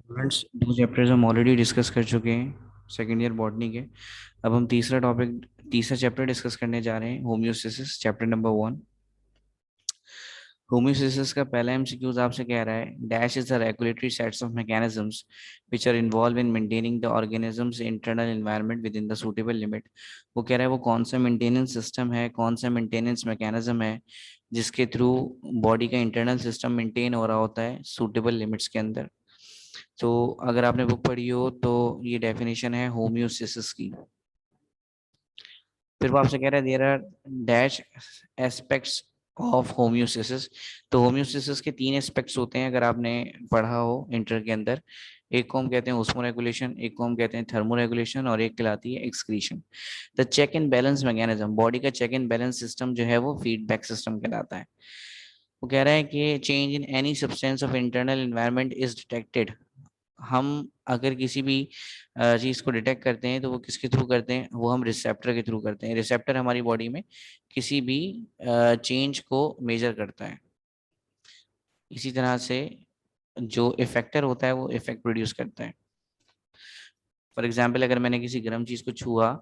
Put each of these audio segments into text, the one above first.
Students, दो chapters हम already discuss कर चुके हैं सेकेंड ईयर बॉटनी के। अब हम तीसरा चैप्टर डिस्कस करने जा रहे हैं, होम्योस्टेसिस, चैप्टर नंबर 1। होम्योस्टेसिस का पहला एमसीक्यूज आपसे कह रहा है, dash is the regulatory sets of mechanisms which are involve in maintaining the organisms internal environment within the suitable limit. वो कह रहा है वो कौन सा मेंटेनेंस सिस्टम है, कौन सा मेंटेनेंस मैकेनिज्म है जिसके थ्रू बॉडी का इंटरनल सिस्टम मेंटेन हो रहा होता है सूटेबल लिमिट्स के अंदर। तो अगर आपने बुक पढ़ी हो तो ये डेफिनेशन है होम्योस्टेसिस की। फिर वो आपसे कह रहा है there are dash aspects of homeostasis. तो होम्योस्टेसिस के तीन एस्पेक्ट्स होते हैं, अगर आपने पढ़ा हो इंटर के अंदर। एक को हम कहते हैं ओस्मो रेगुलेशन, एक को हम कहते हैं थर्मो रेगुलेशन, और एक कहलाती है excretion. The check and balance mechanism, body का चेक एंड बैलेंस सिस्टम जो है वो फीडबैक सिस्टम कहलाता है। वो कह रहा है कि change in any substance of internal environment is detected. हम अगर किसी भी चीज को डिटेक्ट करते हैं तो वो किसके थ्रू करते हैं, वो हम रिसेप्टर के थ्रू करते हैं। रिसेप्टर हमारी बॉडी में किसी भी चेंज को मेजर करता है। इसी तरह से जो इफेक्टर होता है वो इफेक्ट प्रोड्यूस करता है। फॉर एग्जाम्पल, अगर मैंने किसी गर्म चीज को छुआ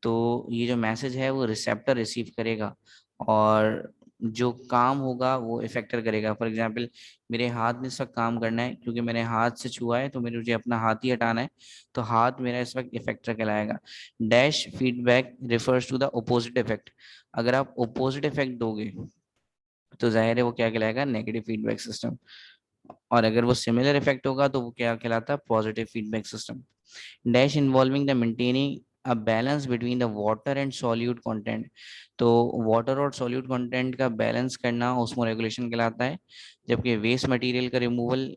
तो ये जो मैसेज है वो रिसेप्टर रिसीव करेगा, और जो काम होगा वो इफेक्टर करेगा। फॉर एग्जाम्पल, मेरे हाथ ने इस वक्त काम करना है, क्योंकि मैंने हाथ से छुआ है तो मुझे अपना हाथ ही हटाना है, तो हाथ मेरा इस वक्त इफेक्टर कहलाएगा। Dash feedback refers to the opposite effect. अगर आप ओपोजिट इफेक्ट दोगे तो जाहिर है वो क्या कहलाएगा, नेगेटिव फीडबैक सिस्टम। और अगर वो सिमिलर इफेक्ट होगा तो वो क्या कहलाता है, positive feedback system. Dash involving the maintaining a balance between the water and solute content. तो वाटर और सॉल्यूट कंटेंट का बैलेंस करना ऑस्मो रेगुलेशन कहलाता है, जबकि वेस्ट मटेरियल का रिमूवल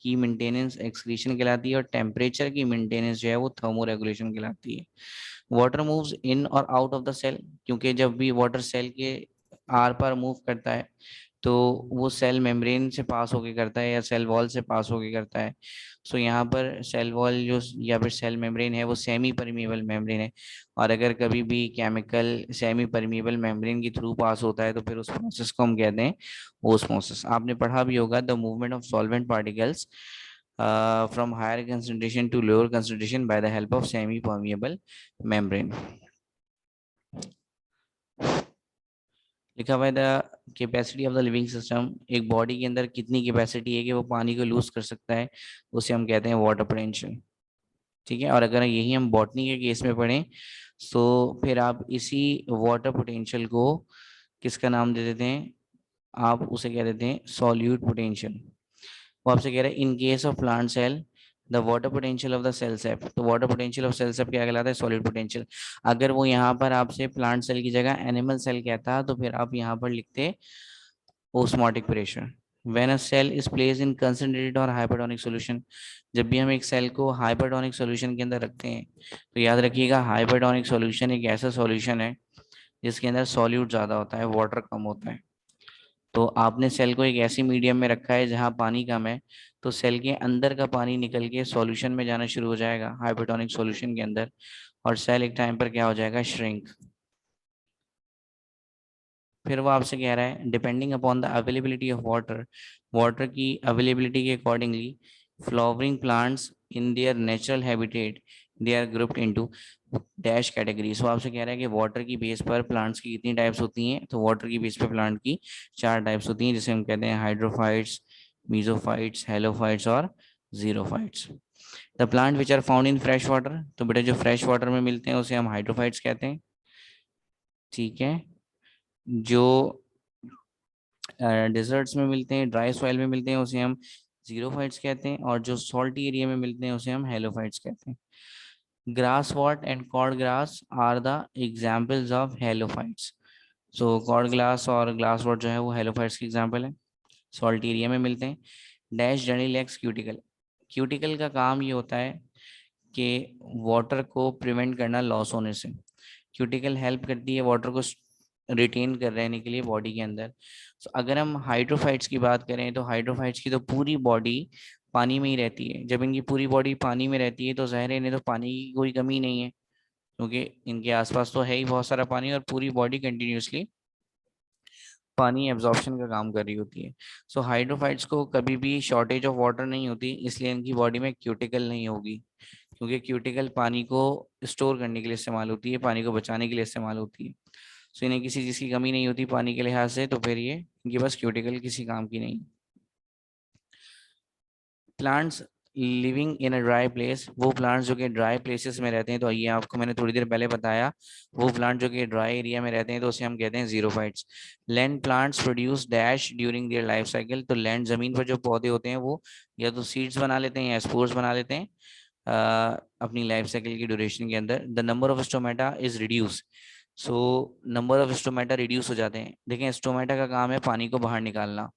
की मेंटेनेंस एक्सक्रीशन कहलाती है, और टेम्परेचर की मेंटेनेंस जो है वो थर्मो रेगुलेशन कहलाती है। वाटर मूव्स इन और आउट ऑफ द सेल, क्योंकि जब भी वाटर सेल के आर पार मूव करता है तो वो सेल मेम्ब्रेन से पास होके करता है या सेल वॉल से पास होके करता है। सो यहाँ पर सेल वॉल जो या फिर सेल मेम्ब्रेन है वो सेमी परमिएबल मेम्ब्रेन है, और अगर कभी भी केमिकल सेमी परमिएबल मेम्ब्रेन के थ्रू पास होता है तो फिर उस प्रोसेस को हम कहते हैं ओस्मोसिस। आपने पढ़ा भी होगा, the movement of solvent particles from higher concentration to lower concentration by the help of semi permeable membrane. लिखा हुआ है the capacity of the living system, एक बॉडी के अंदर कितनी कैपेसिटी है कि वो पानी को लूज कर सकता है, उसे हम कहते हैं वाटर पोटेंशियल। ठीक है, और अगर यही हम बॉटनी के केस में पढ़ें तो फिर आप इसी वाटर पोटेंशियल को किसका नाम दे देते हैं, आप उसे कह देते हैं सॉल्यूट पोटेंशियल। वो आपसे कह रहा है in case of plant cell the water potential of the cell sap. तो water potential of cell sap क्या कहलाता है, सॉलिड पोटेंशियल। अगर वो यहाँ पर आपसे प्लांट सेल की जगह एनिमल सेल कहता तो फिर आप यहाँ पर लिखते osmotic pressure. When a cell is place in concentrated और हाइपरटोनिक सॉल्यूशन, जब भी हम एक सेल को हाइपरटोनिक सॉल्यूशन के अंदर रखते हैं तो याद रखिएगा हाइपरटोनिक सॉल्यूशन एक ऐसा सॉल्यूशन है जिसके अंदर सॉल्यूट ज़्यादा होता है, वाटर कम होता है। तो आपने सेल को एक ऐसी मीडियम में रखा है जहाँ पानी कम है, तो सेल के अंदर का पानी निकल के सॉल्यूशन में जाना शुरू हो जाएगा, हाइपरटोनिक सॉल्यूशन के अंदर, और सेल एक टाइम पर क्या हो जाएगा, श्रिंक। फिर वो आपसे कह रहा है depending upon the availability of water, water की अवेलेबिलिटी के accordingly flowering plants in their natural habitat they are grouped into dash categories. वो आपसे कह रहा है कि वाटर की बेस पर प्लांट्स की कितनी टाइप्स होती हैं, तो वाटर की बेस पर प्लांट की चार टाइप्स होती हैं, जिसे हम कहते हैं हाइड्रोफाइट्स, मीजोफाइट्स, हेलोफाइट्स और xerophytes. The plant which are found in fresh water, तो बेटा जो फ्रेश वाटर में मिलते हैं उसे हम हाइड्रोफाइट्स कहते हैं। ठीक है, जो डिजर्ट्स में मिलते हैं, ड्राई सॉइल में मिलते हैं, उसे हम जीरोफाइट्स कहते हैं, और जो सॉल्टी एरिया में मिलते हैं उसे हम हेलोफाइट्स कहते हैं। Grass wort and cord grass are the examples of halophytes. So cord glass और ग्लास वॉट जो है वो हेलोफाइट्स की एग्जाम्पल है, सॉल्ट एरिया में मिलते हैं। Dash journey lex cuticle, cuticle का काम ये होता है कि वाटर को प्रिवेंट करना लॉस होने से। क्यूटिकल हेल्प करती है वाटर को रिटेन कर रहने के लिए बॉडी के अंदर। तो अगर हम हाइड्रोफाइट्स की बात करें तो हाइड्रोफाइट्स की तो पूरी बॉडी पानी में ही रहती है। जब इनकी पूरी बॉडी पानी में रहती है तो जाहिर है इन्हें तो पानी की कोई कमी नहीं है, क्योंकि इनके आसपास तो है ही बहुत सारा पानी और पूरी बॉडी कंटिन्यूसली पानी एब्जॉर्प्शन का काम कर रही होती है। सो हाइड्रोफाइट्स को कभी भी शॉर्टेज ऑफ वाटर नहीं होती, इसलिए इनकी बॉडी में क्यूटिकल नहीं होगी, क्योंकि क्यूटिकल पानी को स्टोर करने के लिए इस्तेमाल होती है, पानी को बचाने के लिए इस्तेमाल होती है। सो इन्हें किसी चीज़ की कमी नहीं होती पानी के लिहाज से, तो फिर ये इनके पास क्यूटिकल किसी काम की नहीं। Plants living in a dry place, वो प्लांट्स जो कि ड्राई प्लेसेस में रहते हैं, तो ये आपको मैंने थोड़ी देर पहले बताया, वो प्लांट जो कि ड्राई एरिया में रहते हैं तो उसे हम कहते हैं xerophytes. Land plants produce dash during their life cycle, तो लैंड जमीन पर जो पौधे होते हैं वो या तो सीड्स बना लेते हैं या स्पोर्स बना लेते हैं अपनी लाइफ साइकिल की ड्यूरेशन के अंदर। The number of stomata is reduce, so number of stomata reduce हो जाते हैं। देखें, स्टोमेटा का काम है पानी को बाहर निकालना।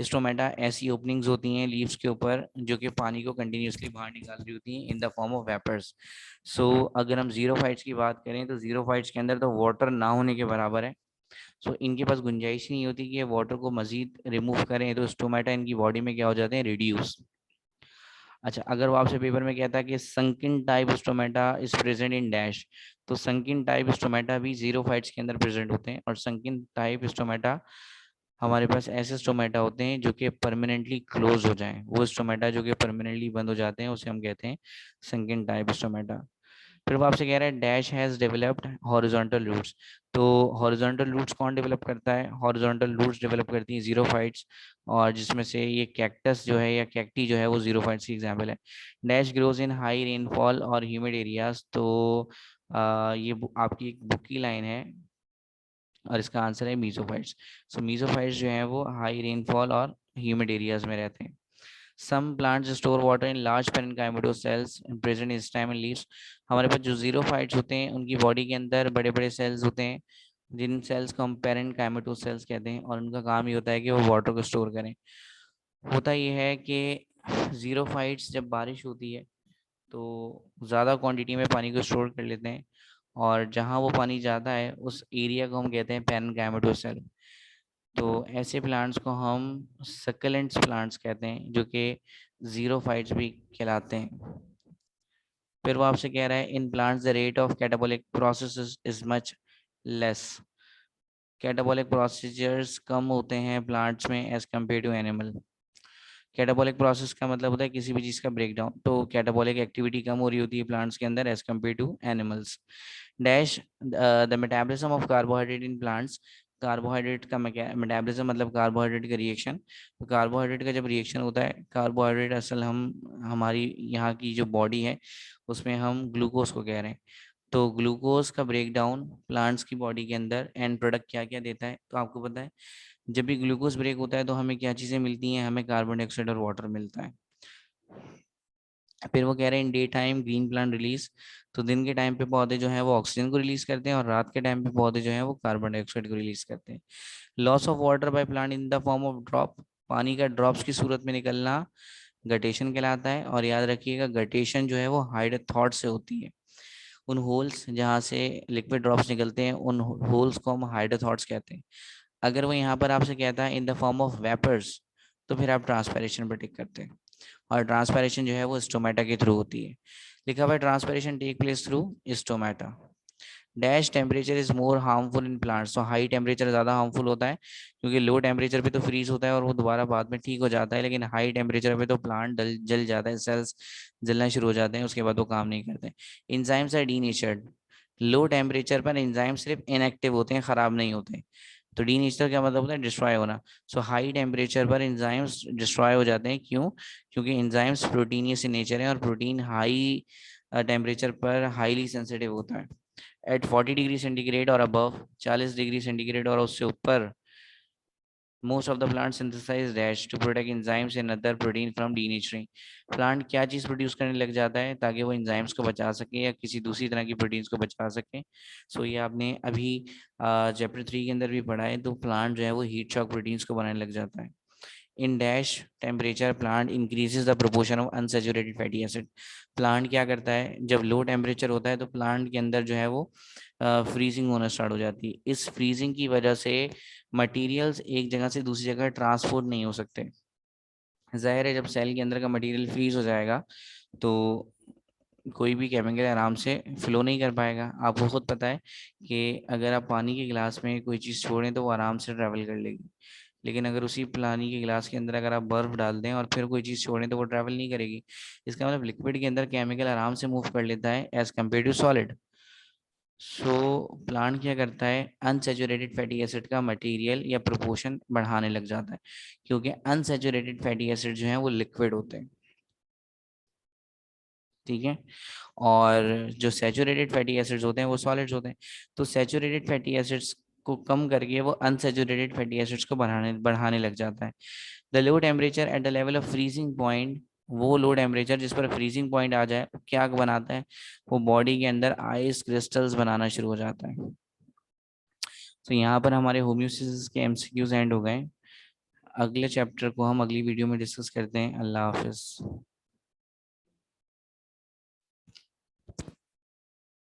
स्टोमेटा ऐसी ओपनिंग्स होती हैं लीव्स के ऊपर जो कि पानी को कंटिन्यूसली बाहर निकाल रही होती हैं in the form of vapours. So अगर हम जीरोफाइट्स की बात करें तो जीरोफाइट्स के अंदर तो वाटर ना होने के बराबर है। सो इनके पास गुंजाइश नहीं होती कि ये वाटर को मजीद रिमूव करें, तो स्टोमेटा इनकी बॉडी में क्या हो जाते हैं, रिड्यूस। अच्छा, अगर वो आपसे पेपर में कहता है कि sunken type stomata is present in dash, तो संकिन टाइप स्टोमेटा भी जीरोफाइट्स के अंदर प्रेजेंट होते हैं। और संकिन टाइप स्टोमेटा हमारे पास ऐसे स्टोमेटा होते हैं जो कि परमानेंटली क्लोज हो जाएं, वो स्टोमेटा जो कि परमानेंटली बंद हो जाते हैं उसे हम कहते हैं संकिन टाइप स्टोमेटा। फिर वो आपसे कह रहा है dash has developed horizontal roots, तो हॉरिजॉन्टल रूट्स कौन डेवलप करता है, हॉरिजॉन्टल रूट्स डेवलप करती हैं जीरोफाइट्स, और जिसमें से ये कैक्टस जो है या कैक्टी जो है वो जीरोफाइट्स की एग्जाम्पल है। Dash grows in high rainfall और ह्यूमिड एरियाज, तो ये आपकी एक बुक की लाइन है और इसका आंसर है मीसोफाइट्स। सो मीसोफाइट्स जो हैं वो हाई रेनफॉल और ह्यूमिड एरियाज में रहते हैं। Some plants store water in large parenchymatous cells present in stem and leaves, हमारे पास जो जीरोफाइट्स होते हैं उनकी बॉडी के अंदर बड़े बड़े सेल्स होते हैं, जिन सेल्स को हम पेरेन्काइमोटो सेल्स कहते हैं, और उनका काम ये होता है कि वो वाटर को स्टोर करें। होता ये है कि जीरोफाइट्स जब बारिश होती है तो ज़्यादा क्वांटिटी में पानी को स्टोर कर लेते हैं, और जहाँ वो पानी ज़्यादा है उस एरिया को हम कहते हैं पेरेन्काइमोटो सेल। तो ऐसे प्लांट्स को हम सक्लेंट्स प्लांट्स कहते हैं जो कि जीरोफाइट्स भी कहलाते हैं। फिर वो आपसे कह रहा है in plants the rate of catabolic process is much less, catabolic procedures कम होते हैं प्लांट्स में as compare to animal. Catabolic process का मतलब होता है किसी भी चीज़ का ब्रेकडाउन, तो कैटाबॉलिक एक्टिविटी कम हो रही होती है प्लांट्स के अंदर as compare to animals. Dash the metabolism of carbohydrate in plants, carbohydrate का मेटाबॉलिज्म मतलब कार्बोहाइड्रेट का रिएक्शन। तो कार्बोहाइड्रेट का जब रिएक्शन होता है, कार्बोहाइड्रेट असल हम हमारी यहाँ की जो बॉडी है उसमें हम ग्लूकोज को कह रहे हैं, तो ग्लूकोज का ब्रेकडाउन प्लांट्स की बॉडी के अंदर एंड प्रोडक्ट क्या क्या देता है, तो आपको पता है जब भी ग्लूकोज ब्रेक होता है तो हमें क्या चीज़ें मिलती हैं, हमें कार्बन डाइऑक्साइड और वाटर मिलता है। फिर वो कह रहे हैं in day time green plant release, तो दिन के टाइम पे पौधे जो है वो ऑक्सीजन को रिलीज करते हैं और रात के टाइम पे पौधे जो है वो कार्बन डाइऑक्साइड को रिलीज करते हैं। Loss of water by plant in the form of drop, पानी का ड्रॉप्स की सूरत में निकलना गटेशन कहलाता है। और याद रखिएगा गटेशन जो है वो हाइड थॉट से होती है, उन होल्स जहाँ से लिक्विड ड्रॉप्स निकलते हैं उन होल्स को हम हाइड्रोथॉट्स कहते हैं। अगर वो यहाँ पर आपसे कहता है in the form of vapours, तो फिर आप ट्रांसपेरेशन पर टिक करते हैं, और ट्रांसपेरेशन जो है वो स्टोमेटा के थ्रू होती है। लिखा हुआ है transpiration take place through stomata. Dash temperature is more harmful in plants, तो हाई टेम्परेचर ज़्यादा हार्मफुल होता है, क्योंकि लो टेम्परेचर पे तो फ्रीज होता है और वो दोबारा बाद में ठीक हो जाता है, लेकिन हाई टेम्परेचर पे तो प्लांट जल जाता है, सेल्स जलना शुरू हो जाते हैं, उसके बाद वो काम नहीं करते। Enzymes are denatured, low temperature पर इंजाइम सिर्फ इनएक्टिव होते हैं, खराब नहीं होते। तो डीनेचर क्या मतलब होता है, डिस्ट्रॉय होना। सो हाई टेम्परेचर पर इंजाइम्स डिस्ट्रॉय हो जाते हैं, क्यों, क्योंकि इंजाइम्स प्रोटीनियस इन नेचर है और प्रोटीन हाई टेम्परेचर पर हाईली सेंसिटिव होता है। एट 40 डिग्री सेंटीग्रेड और अबव, 40 डिग्री सेंटीग्रेड और उससे ऊपर, most of the plant synthesize dash to protect enzymes and other protein from denaturing. Plant क्या चीज़ प्रोड्यूस करने लग जाता है ताकि वो एंजाइम्स को बचा सके या किसी दूसरी तरह की प्रोटीन्स को बचा सके। सो ये आपने अभी चैप्टर 3 के अंदर भी पढ़ा है, तो प्लांट जो है वो हीट शॉक प्रोटीन्स को बनाने लग जाता है। In dash temperature plant increases the proportion of unsaturated fatty acid, plant क्या करता है जब लो टेम्परेचर होता है तो प्लांट के अंदर जो है वो फ्रीजिंग होना स्टार्ट हो जाती है। इस फ्रीजिंग की वजह से मटेरियल्स एक जगह से दूसरी जगह ट्रांसपोर्ट नहीं हो सकते। जाहिर है जब सेल के अंदर का मटेरियल फ्रीज हो जाएगा तो कोई भी केमिकल आराम से फ्लो नहीं कर पाएगा। आपको खुद पता है कि अगर आप पानी के गिलास में कोई चीज़ छोड़ें तो वो आराम से ट्रैवल कर लेगी, लेकिन अगर उसी पानी के गिलास के अंदर अगर आप बर्फ डाल दें और फिर कोई चीज़ छोड़ें तो वो ट्रैवल नहीं करेगी। इसका मतलब लिक्विड के अंदर केमिकल आराम से मूव कर लेता है as compare to solid. So plant क्या करता है, अनसेचुरेटेड फैटी एसिड का मटेरियल या प्रोपोर्शन बढ़ाने लग जाता है, क्योंकि अनसेचुरेटेड फैटी एसिड जो है वो लिक्विड होते हैं, ठीक है। और जो सैचुरेटेड फैटी एसिड्स होते हैं वो सॉलिड्स होते हैं। तो सैचुरेटेड फैटी एसिड्स को कम करके वो अनसैचुरेटेड फैटी एसिड्स को बढ़ाने बढ़ाने लग जाता है। The low temperature at the level of freezing point, वो लो टेम्परेचर जिस पर फ्रीजिंग पॉइंट आ जाए वो क्या बनाता है, वो बॉडी के अंदर आइस क्रिस्टल्स बनाना शुरू हो जाता है। तो यहाँ पर हमारे होम्योस्टेसिस के एमसीक्यूज एंड हो गए। अगले चैप्टर को हम अगली वीडियो में डिस्कस करते हैं। अल्लाह हाफिज।